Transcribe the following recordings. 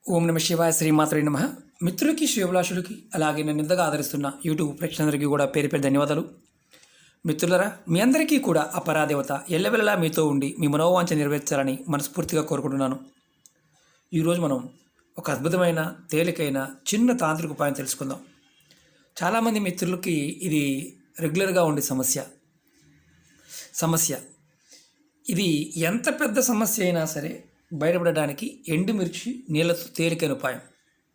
ఓం నమ శివాయ శ్రీమాత్రే నమ. మిత్రులకి శ్రేభిలాషులకి అలాగే నన్ను ఇంతగా ఆదరిస్తున్న యూట్యూబ్ ప్రేక్షకులందరికీ కూడా పేరు పేరు ధన్యవాదాలు. మిత్రులరా, మీ అందరికీ కూడా ఆ పరాదేవత ఎల్లవెల్లలా మీతో ఉండి మీ మనోవాంఛ నెరవేర్చాలని మనస్ఫూర్తిగా కోరుకుంటున్నాను. ఈరోజు మనం ఒక అద్భుతమైన తేలికైన చిన్న తాంత్రిక ఉపాయం తెలుసుకుందాం. చాలామంది మిత్రులకి ఇది రెగ్యులర్గా ఉండే సమస్య ఇది ఎంత పెద్ద సమస్య అయినా సరే బయటపడడానికి ఎండుమిర్చి నీళ్ళతో తేలికైన ఉపాయం.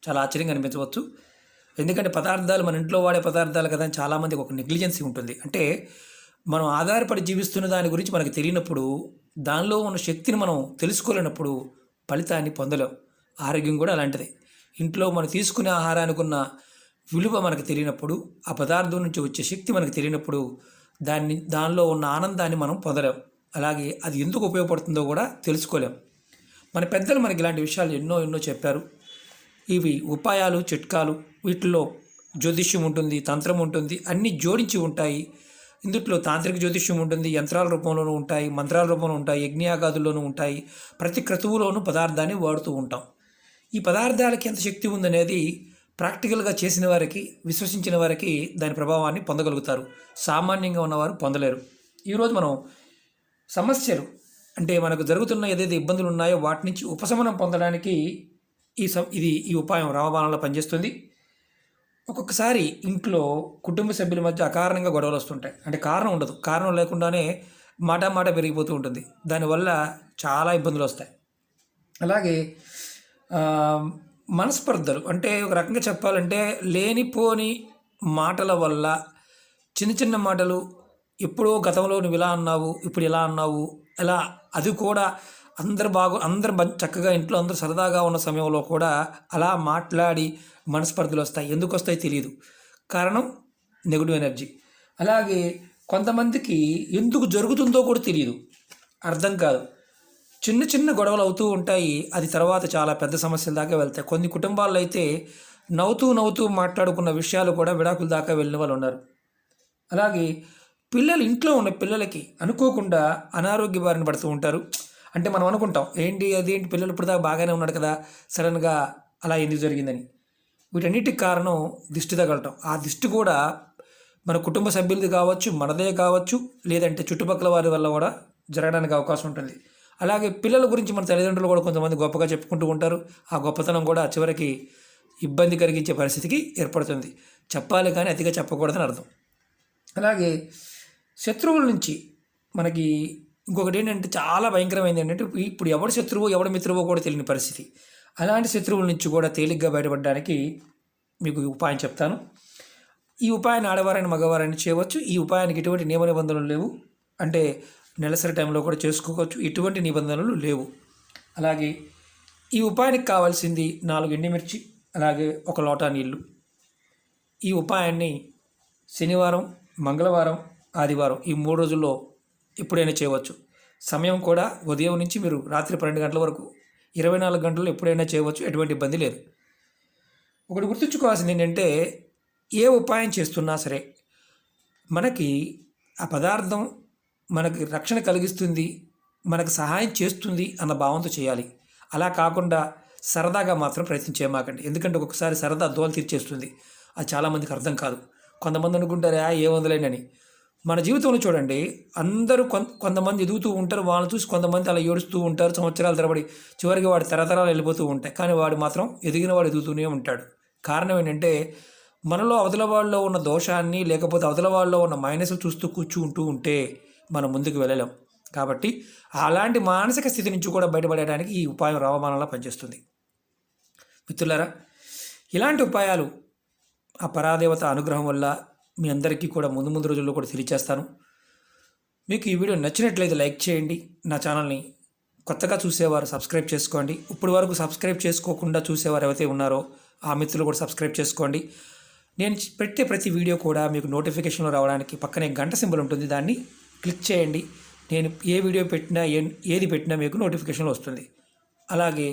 చాలా ఆశ్చర్యంగా అనిపించవచ్చు. ఎందుకంటే పదార్థాలు మన ఇంట్లో వాడే పదార్థాలు కదా అని చాలామందికి ఒక నెగ్లిజెన్సీ ఉంటుంది. అంటే మనం ఆధారపడి జీవిస్తున్న దాని గురించి మనకు తెలియనప్పుడు, దానిలో ఉన్న శక్తిని మనం తెలుసుకోలేనప్పుడు ఫలితాన్ని పొందలేం. ఆరోగ్యం కూడా అలాంటిదే. ఇంట్లో మనం తీసుకునే ఆహారానికి ఉన్న విలువ మనకు తెలియనప్పుడు, ఆ పదార్థం నుంచి వచ్చే శక్తి మనకు తెలియనప్పుడు దానిలో ఉన్న ఆనందాన్ని మనం పొందలేం. అలాగే అది ఎందుకు ఉపయోగపడుతుందో కూడా తెలుసుకోలేం. మన పెద్దలు మనకి ఇలాంటి విషయాలు ఎన్నో చెప్పారు. ఇవి ఉపాయాలు, చిట్కాలు, వీటిల్లో జ్యోతిష్యం ఉంటుంది, తంత్రం ఉంటుంది, అన్నీ జోడించి ఉంటాయి. ఇందుట్లో తాంత్రిక జ్యోతిష్యం ఉంటుంది, యంత్రాల రూపంలోనూ ఉంటాయి, మంత్రాల రూపంలో ఉంటాయి, యజ్ఞయాగాదుల్లోనూ ఉంటాయి. ప్రతి క్రతువులోనూ పదార్థాన్ని వాడుతూ ఉంటాం. ఈ పదార్థాలకి ఎంత శక్తి ఉందనేది ప్రాక్టికల్గా చేసిన వారికి, విశ్వసించిన వారికి దాని ప్రభావాన్ని పొందగలుగుతారు. సామాన్యంగా ఉన్నవారు పొందలేరు. ఈరోజు మనం సమస్యలు అంటే మనకు జరుగుతున్న ఏదైతే ఇబ్బందులు ఉన్నాయో వాటి నుంచి ఉపశమనం పొందడానికి ఈ ఉపాయం రామబాణంలో పనిచేస్తుంది. ఒక్కొక్కసారి ఇంట్లో కుటుంబ సభ్యుల మధ్య అకారణంగా గొడవలు వస్తుంటాయి. అంటే కారణం ఉండదు, కారణం లేకుండానే మాట పెరిగిపోతూ ఉంటుంది. దానివల్ల చాలా ఇబ్బందులు వస్తాయి. అలాగే మనస్పర్ధలు, అంటే ఒక రకంగా చెప్పాలంటే లేనిపోని మాటల వల్ల, చిన్న మాటలు, ఎప్పుడో గతంలో నువ్వు ఇలా అన్నావు, ఇప్పుడు ఇలా అన్నావు, ఎలా, అది కూడా అందరు చక్కగా ఇంట్లో అందరూ సరదాగా ఉన్న సమయంలో కూడా అలా మాట్లాడి మనస్పర్ధలు వస్తాయి. ఎందుకు వస్తాయి తెలియదు. కారణం నెగిటివ్ ఎనర్జీ. అలాగే కొంతమందికి ఎందుకు జరుగుతుందో కూడా తెలియదు, అర్థం కాదు. చిన్న గొడవలు అవుతూ ఉంటాయి. అది తర్వాత చాలా పెద్ద సమస్యల దాకా వెళ్తాయి. కొన్ని కుటుంబాల్లో అయితే నవ్వుతూ మాట్లాడుకున్న విషయాలు కూడా విడాకుల దాకా వెళ్ళిన వాళ్ళు ఉన్నారు. అలాగే ఇంట్లో ఉన్న పిల్లలకి అనుకోకుండా అనారోగ్య బారిన పడుతూ ఉంటారు. అంటే మనం అనుకుంటాం, అదేంటి పిల్లలు ఇప్పుడు దాకా బాగానే ఉన్నాడు కదా, సడన్గా అలా ఎందుకు జరిగిందని. వీటన్నిటికి కారణం దిష్టి తగలటం. ఆ దిష్టి కూడా మన కుటుంబ సభ్యులది కావచ్చు, మనదే కావచ్చు, లేదంటే చుట్టుపక్కల వారి వల్ల కూడా జరగడానికి అవకాశం ఉంటుంది. అలాగే పిల్లల గురించి మన తల్లిదండ్రులు కూడా కొంతమంది గొప్పగా చెప్పుకుంటూ ఉంటారు. ఆ గొప్పతనం కూడా చివరికి ఇబ్బంది కలిగించే పరిస్థితికి ఏర్పడుతుంది. చెప్పాలి కానీ అతిగా చెప్పకూడదని అర్థం. అలాగే శత్రువుల నుంచి మనకి ఇంకొకటి ఏంటంటే చాలా భయంకరమైనది ఏంటంటే, ఇప్పుడు ఎవడు శత్రువు ఎవడు మిత్రువో కూడా తెలియని పరిస్థితి. అలాంటి శత్రువుల నుంచి కూడా తేలిగ్గా బయటపడడానికి మీకు ఉపాయం చెప్తాను. ఈ ఉపాయాన్ని ఆడవారైన మగవారైనా చేయవచ్చు. ఈ ఉపాయానికి ఎటువంటి నియమ నిబంధనలు లేవు. అంటే నెలసరి టైంలో కూడా చేసుకోవచ్చు, ఎటువంటి నిబంధనలు లేవు. అలాగే ఈ ఉపాయానికి కావాల్సింది 4 ఎండుమిర్చి, అలాగే 1 లోటా నీళ్ళు. ఈ ఉపాయాన్ని శనివారం, మంగళవారం, ఆదివారం ఈ 3 రోజుల్లో ఎప్పుడైనా చేయవచ్చు. సమయం కూడా ఉదయం నుంచి మీరు రాత్రి 12 గంటల వరకు, 24 గంటల్లో ఎప్పుడైనా చేయవచ్చు, ఎటువంటి ఇబ్బంది లేదు. ఒకటి గుర్తుంచుకోవాల్సింది ఏంటంటే, ఏ ఉపాయం చేస్తున్నా సరే మనకి ఆ పదార్థం మనకి రక్షణ కలిగిస్తుంది, మనకు సహాయం చేస్తుంది అన్న భావంతో చేయాలి. అలా కాకుండా సరదాగా మాత్రం ప్రయత్నించేయమాకండి. ఎందుకంటే ఒక్కొక్కసారి సరదా దోలు తీర్చేస్తుంది. అది చాలామందికి అర్థం కాదు. కొంతమంది అనుకుంటారు ఏముందలేనని. మన జీవితంలో చూడండి, అందరూ కొంతమంది ఎదుగుతూ ఉంటారు, వాళ్ళని చూసి కొంతమంది అలా ఏడుస్తూ ఉంటారు సంవత్సరాల తరబడి. చివరికి వాడి తరతరాలు వెళ్ళిపోతూ ఉంటాయి. కానీ వాడు మాత్రం ఎదిగిన వాడు ఎదుగుతూనే ఉంటాడు. కారణం ఏంటంటే, మనలో అవతల వాళ్ళలో ఉన్న దోషాన్ని, లేకపోతే అవతల వాళ్ళలో ఉన్న మైనస్లు చూస్తూ కూర్చుంటూ ఉంటే మనం ముందుకు వెళ్ళలేం. కాబట్టి అలాంటి మానసిక స్థితి నుంచి కూడా బయటపడడానికి ఈ ఉపాయం రామబాణంలా పనిచేస్తుంది. మిత్రులారా, ఇలాంటి ఉపాయాలు ఆ పరాదేవత అనుగ్రహం వల్ల మీ అందరికీ కూడా ముందు రోజుల్లో కూడా తెలియజేస్తాను. మీకు ఈ వీడియో నచ్చినట్లయితే లైక్ చేయండి. నా ఛానల్ని కొత్తగా చూసేవారు సబ్స్క్రైబ్ చేసుకోండి. ఇప్పటి వరకు సబ్స్క్రైబ్ చేసుకోకుండా చూసేవారు ఎవరైతే ఉన్నారో ఆ మిత్రులు కూడా సబ్స్క్రైబ్ చేసుకోండి. నేను పెట్టే ప్రతి వీడియో కూడా మీకు నోటిఫికేషన్లో రావడానికి పక్కనే గంట సింబల్ ఉంటుంది, దాన్ని క్లిక్ చేయండి. నేను ఏ వీడియో పెట్టినా ఏది పెట్టినా మీకు నోటిఫికేషన్లో వస్తుంది. అలాగే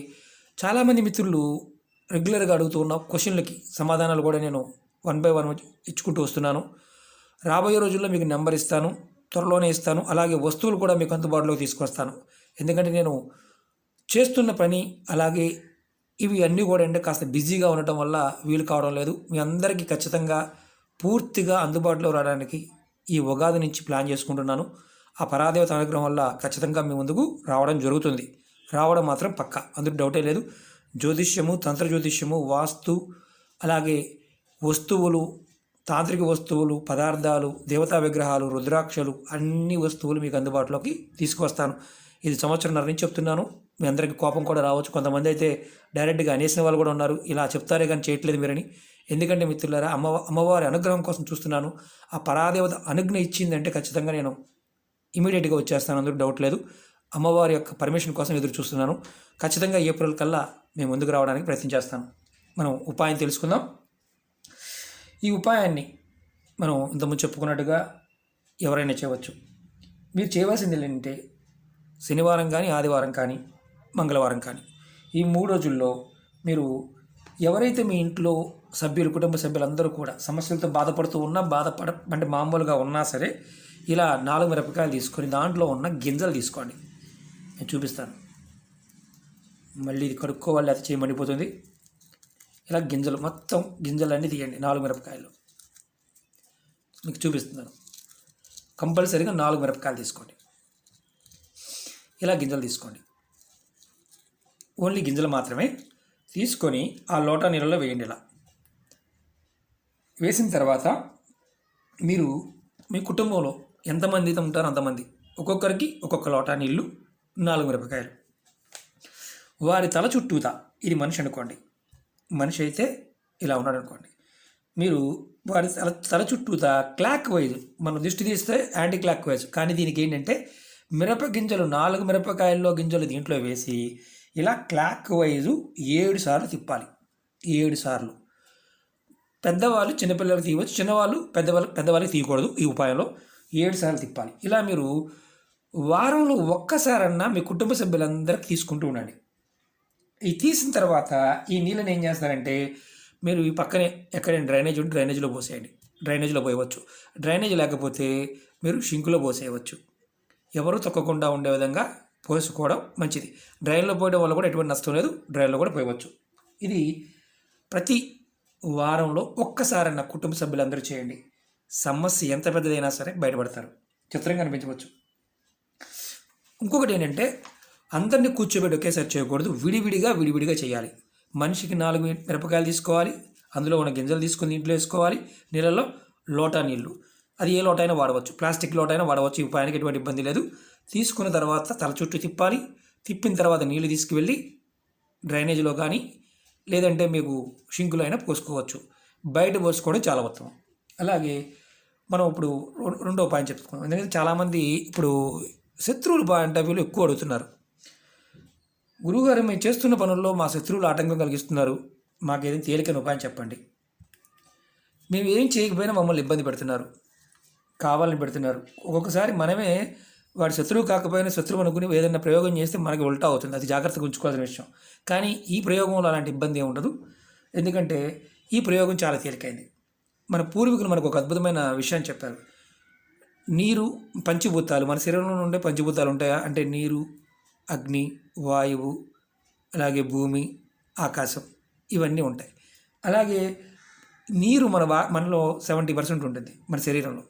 చాలామంది మిత్రులు రెగ్యులర్గా అడుగుతున్న క్వశ్చన్లకి సమాధానాలు కూడా నేను 1 by 1 ఇచ్చుకుంటూ వస్తున్నాను. రాబోయే రోజుల్లో మీకు నెంబర్ ఇస్తాను, త్వరలోనే ఇస్తాను. అలాగే వస్తువులు కూడా మీకు అందుబాటులోకి తీసుకొస్తాను. ఎందుకంటే నేను చేస్తున్న పని, అలాగే ఇవి అన్నీ కూడా అంటే కాస్త బిజీగా ఉండటం వల్ల వీలు కావడం లేదు. మీ అందరికీ ఖచ్చితంగా పూర్తిగా అందుబాటులో రావడానికి ఈ ఉగాది నుంచి ప్లాన్ చేసుకుంటున్నాను. ఆ పరాదేవత అనుగ్రహం వల్ల ఖచ్చితంగా మీ ముందుకు రావడం జరుగుతుంది. రావడం మాత్రం పక్కా, అందులో డౌటే లేదు. జ్యోతిష్యము, తంత్ర జ్యోతిష్యము, వాస్తు, అలాగే వస్తువులు, తాంత్రిక వస్తువులు, పదార్థాలు, దేవతా విగ్రహాలు, రుద్రాక్షలు, అన్ని వస్తువులు మీకు అందుబాటులోకి తీసుకువస్తాను. ఇది సంవత్సరంన్నర నుంచి చెప్తున్నాను. మీ అందరికీ కోపం కూడా రావచ్చు. కొంతమంది అయితే డైరెక్ట్గా అనేసిన వాళ్ళు కూడా ఉన్నారు, ఇలా చెప్తారే కానీ చేయట్లేదు మీరని. ఎందుకంటే మిత్రులారా, అమ్మవారి అనుగ్రహం కోసం చూస్తున్నాను. ఆ పరాదేవత అనుజ్ఞ ఇచ్చిందంటే ఖచ్చితంగా నేను ఇమీడియట్గా వచ్చేస్తాను, అందుకు డౌట్ లేదు. అమ్మవారి యొక్క పర్మిషన్ కోసం ఎదురు చూస్తున్నాను. ఖచ్చితంగా ఏప్రిల్ కల్లా మేము ముందుకు రావడానికి ప్రయత్నం చేస్తాను. మనం ఉపాయం తెలుసుకుందాం. ఈ ఉపాయాన్ని మనం ఇంతకుముందు చెప్పుకున్నట్టుగా ఎవరైనా చేయవచ్చు. మీరు చేయవలసింది ఏంటంటే శనివారం కానీ, ఆదివారం కానీ, మంగళవారం కానీ, ఈ 3 రోజుల్లో మీరు ఎవరైతే మీ ఇంట్లో సభ్యులు, కుటుంబ సభ్యులందరూ కూడా సమస్యలతో బాధపడుతూ ఉన్నా, అంటే మామూలుగా ఉన్నా సరే, ఇలా 4 మిరపకాయలు తీసుకొని దాంట్లో ఉన్న గింజలు తీసుకోండి. నేను చూపిస్తాను. మళ్ళీ ఇది కడుక్కోవాలి, అది చేయమండిపోతుంది. ఇలా గింజలు, మొత్తం గింజలన్నీ తీయండి. 4 మిరపకాయలు మీకు చూపిస్తున్నాను. కంపల్సరీగా 4 మిరపకాయలు తీసుకోండి. ఇలా గింజలు తీసుకోండి. ఓన్లీ గింజలు మాత్రమే తీసుకొని ఆ లోటా నీళ్ళలో వేయండి. ఇలా వేసిన తర్వాత మీరు మీ కుటుంబంలో ఎంతమంది అయితే ఉంటారో అంతమంది, ఒక్కొక్కరికి ఒక్కొక్క లోటా నీళ్ళు, 4 మిరపకాయలు, వారి తల చుట్టూతా, ఇది మనిషి అనుకోండి, మనిషి అయితే ఇలా ఉన్నాడు అనుకోండి, మీరు వారి తల చుట్టూతా క్లాక్ వైజ్, మనం దృష్టి తీస్తే యాంటీ క్లాక్ వైజ్, కానీ దీనికి ఏంటంటే మిరప గింజలు 4 మిరపకాయల్లో గింజలు దీంట్లో వేసి ఇలా క్లాక్ వైజు 7 సార్లు తిప్పాలి. 7 సార్లు. పెద్దవాళ్ళు చిన్నపిల్లలకు తీయవచ్చు, చిన్నవాళ్ళు పెద్దవాళ్ళకి తీయకూడదు. ఈ ఉపాయంలో 7 సార్లు తిప్పాలి. ఇలా మీరు వారంలో ఒక్కసారన్నా మీ కుటుంబ సభ్యులందరికీ తీసుకుంటూ ఉండండి. ఈ తీసిన తర్వాత ఈ నీళ్ళని ఏం చేస్తారంటే, మీరు ఈ పక్కనే ఎక్కడైనా డ్రైనేజ్ ఉంటే డ్రైనేజ్లో పోసేయండి. డ్రైనేజ్లో పోయవచ్చు. డ్రైనేజ్ లేకపోతే మీరు షింకులో పోసేయవచ్చు. ఎవరు తొక్కకుండా ఉండే విధంగా పోసుకోవడం మంచిది. డ్రైన్లో పోయడం వల్ల కూడా ఎటువంటి నష్టం లేదు, డ్రైన్లో కూడా పోయవచ్చు. ఇది ప్రతి వారంలో ఒక్కసారన్న కుటుంబ సభ్యులందరూ చేయండి. సమస్య ఎంత పెద్దదైనా సరే బయటపడతారు. చిత్రంగా అనిపించవచ్చు. ఇంకొకటి ఏంటంటే, అందరినీ కూర్చోబెట్టి ఒకేసారి చేయకూడదు, విడివిడిగా చేయాలి. మనిషికి 4 మిరపకాయలు తీసుకోవాలి, అందులో ఉన్న గింజలు తీసుకొని ఇంట్లో వేసుకోవాలి. నీళ్ళలో లోటా నీళ్ళు, అది ఏ లోట అయినా వాడవచ్చు, ప్లాస్టిక్ లోట అయినా వాడవచ్చు. ఈ ఉపాయానికి ఎటువంటి ఇబ్బంది లేదు. తీసుకున్న తర్వాత తల చుట్టూ తిప్పాలి. తిప్పిన తర్వాత నీళ్ళు తీసుకువెళ్ళి డ్రైనేజీలో కానీ, లేదంటే మీకు షింకులో అయినా పోసుకోవచ్చు. బయట పోసుకోవడం చాలా ఉత్తమం. అలాగే మనం ఇప్పుడు రెండో ఉపాయం చెప్పుకున్నాం. ఎందుకంటే చాలామంది ఇప్పుడు శత్రువులు ఇంటర్వ్యూలు ఎక్కువ అడుగుతున్నారు. గురువుగారు, మేము చేస్తున్న పనుల్లో మా శత్రువులు ఆటంకం కలిగిస్తున్నారు, మాకు ఏదైనా తేలికైన ఉపాయం చెప్పండి. మేము ఏం చేయకపోయినా మమ్మల్ని ఇబ్బంది పెడుతున్నారు, కావాలని పెడుతున్నారు. ఒక్కొక్కసారి మనమే వాడి శత్రువు కాకపోయినా శత్రువు అనుకుని ఏదైనా ప్రయోగం చేస్తే మనకి ఉల్టా అవుతుంది. అది జాగ్రత్తగా ఉంచుకోవాల్సిన విషయం. కానీ ఈ ప్రయోగంలో అలాంటి ఇబ్బంది ఏమి ఉండదు. ఎందుకంటే ఈ ప్రయోగం చాలా తేలికైంది. మన పూర్వీకులు మనకు ఒక అద్భుతమైన విషయాన్ని చెప్పారు. నీరు, పంచభూతాలు, మన శరీరంలో ఉండే పంచభూతాలు ఉంటాయా అంటే నీరు, అగ్ని, వాయువు, అలాగే భూమి, ఆకాశం, ఇవన్నీ ఉంటాయి. అలాగే నీరు మనలో 70% ఉంటుంది మన శరీరంలో.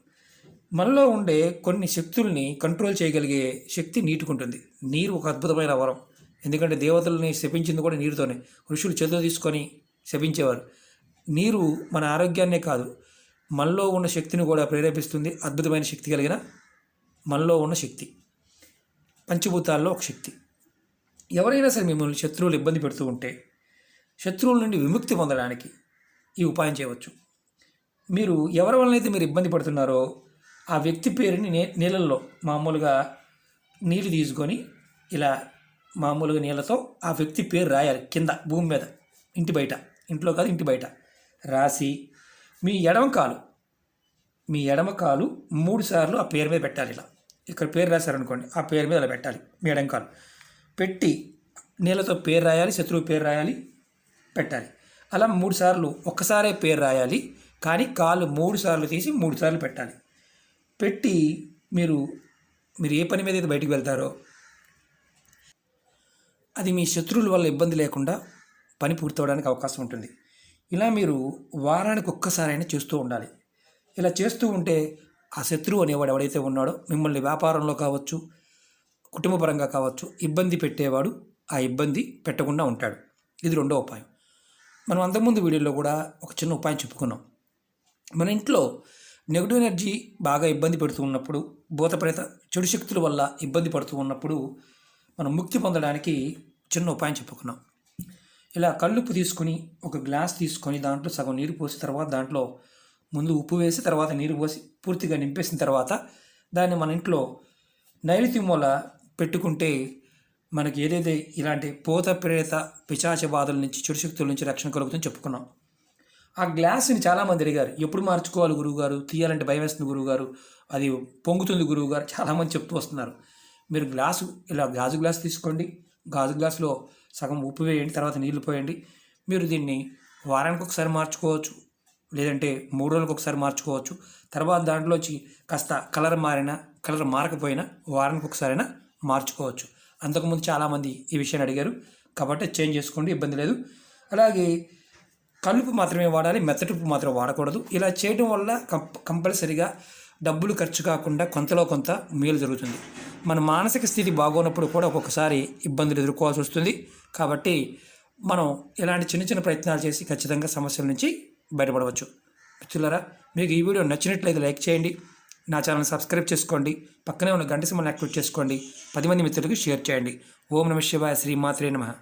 మనలో ఉండే కొన్ని శక్తుల్ని కంట్రోల్ చేయగలిగే శక్తి నీటికి ఉంటుంది. నీరు ఒక అద్భుతమైన వరం. ఎందుకంటే దేవతల్ని శపించింది కూడా నీరుతోనే. ఋషులు చేతులు తీసుకొని శపించేవారు. నీరు మన ఆరోగ్యాన్నే కాదు, మనలో ఉన్న శక్తిని కూడా ప్రేరేపిస్తుంది. అద్భుతమైన శక్తి కలిగిన మనలో ఉన్న శక్తి, పంచభూతాల్లో ఒక శక్తి. ఎవరైనా సరే మిమ్మల్ని శత్రువులు ఇబ్బంది పెడుతూ ఉంటే, శత్రువుల నుండి విముక్తి పొందడానికి ఈ ఉపాయం చేయవచ్చు. మీరు ఎవరి వలనైతే మీరు ఇబ్బంది పడుతున్నారో ఆ వ్యక్తి పేరుని నీళ్ళల్లో మామూలుగా నీళ్ళు తీసుకొని ఇలా మామూలుగా నీళ్ళతో ఆ వ్యక్తి పేరు రాయాలి కింద భూమి మీద, ఇంటి బయట, ఇంట్లో కాదు ఇంటి బయట రాసి మీ ఎడమ కాలు 3 సార్లు ఆ పేరు మీద పెట్టాలి. ఇలా ఇక్కడ పేరు రాశారనుకోండి, ఆ పేరు మీద అలా పెట్టాలి. మీ ఎడమ కాలు పెట్టి నీళ్ళతో పేరు రాయాలి, శత్రువు పేరు రాయాలి, పెట్టాలి. అలా 3 సార్లు, ఒక్కసారే పేరు రాయాలి, కానీ కాలు 3 సార్లు తీసి 3 సార్లు పెట్టాలి. పెట్టి మీరు ఏ పని మీద అయితే బయటికి వెళ్తారో అది మీ శత్రువుల వల్ల ఇబ్బంది లేకుండా పని పూర్తవడానికి అవకాశం ఉంటుంది. ఇలా మీరు వారానికి ఒక్కసారైనా చేస్తూ ఉండాలి. ఇలా చేస్తూ ఉంటే ఆ శత్రువు అనేవాడు ఎవడైతే ఉన్నాడో మిమ్మల్ని వ్యాపారంలో కావచ్చు, కుటుంబపరంగా కావచ్చు ఇబ్బంది పెట్టేవాడు ఆ ఇబ్బంది పెట్టకుండా ఉంటాడు. ఇది రెండో ఉపాయం. మనం అంతకుముందు వీడియోలో కూడా ఒక చిన్న ఉపాయం చెప్పుకున్నాం. మన ఇంట్లో నెగిటివ్ ఎనర్జీ బాగా ఇబ్బంది పెడుతూ ఉన్నప్పుడు, భూతప్రేత చెడు శక్తుల వల్ల ఇబ్బంది పడుతూ ఉన్నప్పుడు మనం ముక్తి పొందడానికి చిన్న ఉపాయం చెప్పుకున్నాం. ఇలా కల్లుప్పు తీసుకొని ఒక గ్లాస్ తీసుకొని దాంట్లో సగం నీరు పోసి తర్వాత దాంట్లో ముందు ఉప్పు వేసి తర్వాత నీరు పోసి పూర్తిగా నింపేసిన తర్వాత దాన్ని మన ఇంట్లో నైరుతి మూల పెట్టుకుంటే మనకి ఏదైతే ఇలాంటి భూత ప్రేత పిశాచ బాధల నుంచి చెడు శక్తుల నుంచి రక్షణ కలుగుతుందని చెప్పుకున్నాం. ఆ గ్లాసుని చాలామంది అడిగారు, ఎప్పుడు మార్చుకోవాలి గురువుగారు, తీయాలంటే భయం వేస్తుంది గురువుగారు, అది పొంగుతుంది గురువుగారు, చాలామంది చెప్తూ వస్తున్నారు. మీరు ఇలా గాజు గ్లాసు తీసుకోండి, గాజు గ్లాసులో సగం ఉప్పు వేయండి, తర్వాత నీళ్లు పోయండి. మీరు దీన్ని వారానికి ఒకసారి మార్చుకోవచ్చు, లేదంటే 3 రోజులకు ఒకసారి మార్చుకోవచ్చు. తర్వాత దాంట్లోంచి కాస్త కలర్ మారకపోయినా వారానికి ఒకసారైనా మార్చుకోవచ్చు. అంతకుముందు చాలామంది ఈ విషయాన్ని అడిగారు కాబట్టి చేంజ్ చేసుకోండి, ఇబ్బంది లేదు. అలాగే కల్లుపు మాత్రమే వాడాలి, మెత్తటి ఉప్పు మాత్రం వాడకూడదు. ఇలా చేయడం వల్ల కంపల్సరిగా డబ్బులు ఖర్చు కాకుండా కొంతలో కొంత మేలు జరుగుతుంది. మన మానసిక స్థితి బాగోనప్పుడు కూడా ఒక్కొక్కసారి ఇబ్బందులు ఎదుర్కోవాల్సి వస్తుంది. కాబట్టి మనం ఇలాంటి చిన్న చిన్న ప్రయత్నాలు చేసి ఖచ్చితంగా సమస్యల నుంచి బయటపడవచ్చు. మిత్రులారా, మీకు ఈ వీడియో నచ్చినట్లయితే లైక్ చేయండి, నా ఛానల్ సబ్స్క్రైబ్ చేసుకోండి, పక్కనే ఉన్న గంట సింబల్ని యాక్టివేట్ చేసుకోండి, 10 మంది మిత్రులకు షేర్ చేయండి. ఓం నమః శివాయ, శ్రీమాత్రే నమః.